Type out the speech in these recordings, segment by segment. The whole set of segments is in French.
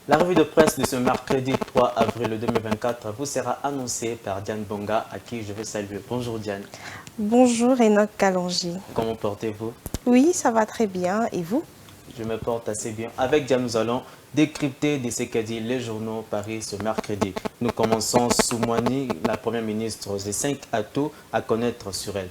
La revue de presse de ce mercredi 3 avril 2024 vous sera annoncée par Diane Bonga, à qui je veux saluer. Bonjour Diane. Bonjour Enoch Kalonji. Comment portez-vous? Oui, ça va très bien. Et vous? Je me porte assez bien. Avec Diane, nous allons décrypter de ce qu'a dit les journaux Paris ce mercredi. Nous commençons sous Moini, la première ministre, des 5 atouts à connaître sur elle.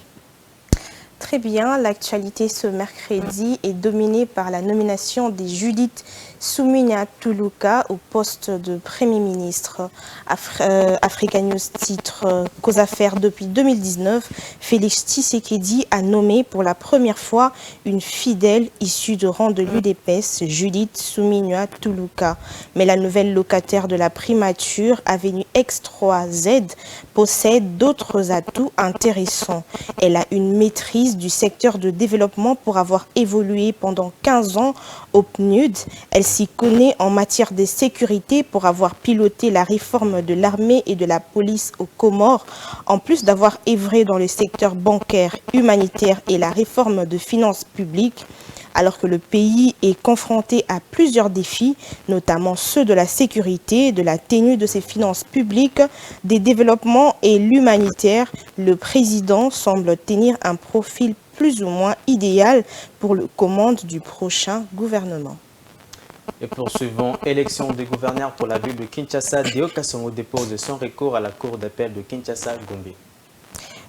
Très bien, l'actualité ce mercredi est dominée par la nomination de Judith Suminwa Tuluka au poste de Premier ministre. Africa News titre Cause affaires depuis 2019, Félix Tshisekedi a nommé pour la première fois une fidèle issue de rang de l'UDPS, Judith Suminwa Tuluka. Mais la nouvelle locataire de la primature, Avenue X3Z, possède d'autres atouts intéressants. Elle a une maîtrise du secteur de développement pour avoir évolué pendant 15 ans au PNUD. Elle s'y connaît en matière de sécurité pour avoir piloté la réforme de l'armée et de la police aux Comores, en plus d'avoir œuvré dans le secteur bancaire, humanitaire et la réforme de finances publiques. Alors que le pays est confronté à plusieurs défis, notamment ceux de la sécurité, de la tenue de ses finances publiques, des développements et l'humanitaire, le président semble tenir un profil plus ou moins idéal pour le commande du prochain gouvernement. Et poursuivons, élection des gouverneurs pour la ville de Kinshasa. Deo Kassongo dépose son recours à la cour d'appel de Kinshasa-Gombe.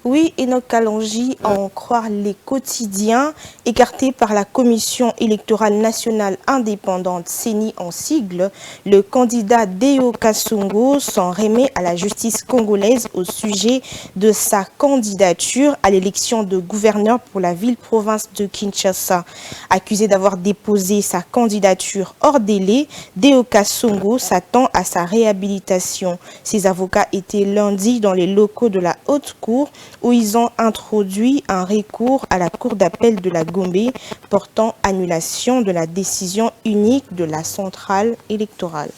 Oui, Enoch Kalonji, à en croire les quotidiens, écartés par la Commission électorale nationale indépendante, CENI en sigle, le candidat Deo Kassongo s'en remet à la justice congolaise au sujet de sa candidature à l'élection de gouverneur pour la ville-province de Kinshasa. Accusé d'avoir déposé sa candidature hors délai, Deo Kassongo s'attend à sa réhabilitation. Ses avocats étaient lundi dans les locaux de la Haute Cour, où ils ont introduit un recours à la Cour d'appel de la Gombe portant annulation de la décision unique de la centrale électorale.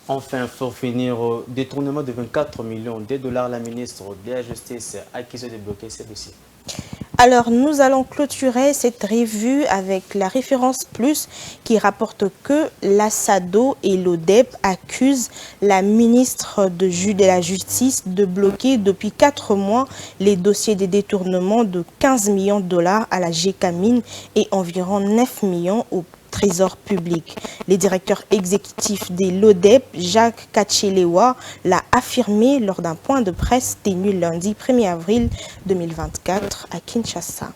Enfin, pour finir, au détournement de 24 millions de dollars, la ministre de la Justice a accusé de bloquer ce dossier. Alors, nous allons clôturer cette revue avec la référence plus qui rapporte que l'ASADO et l'ODEP accusent la ministre de la Justice de bloquer depuis 4 mois les dossiers de détournement de 15 millions de dollars à la GECAMINE et environ 9 millions au Trésor public. Le directeur exécutif de l'ODEP, Jacques Kachelewa, l'a affirmé lors d'un point de presse tenu lundi 1er avril 2024 à Kinshasa.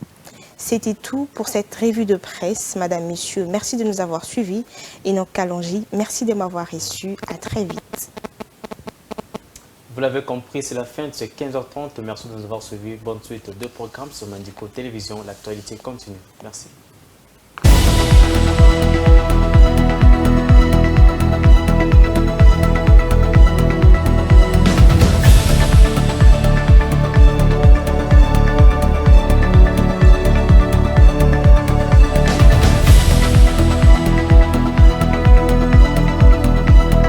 C'était tout pour cette revue de presse. Madame, Messieurs, merci de nous avoir suivis. Enoch Kalonji, merci de m'avoir reçu. À très vite. Vous l'avez compris, c'est la fin de ce 15h30. Merci de nous avoir suivis. Bonne suite de programmes sur Mandico Télévision. L'actualité continue. Merci.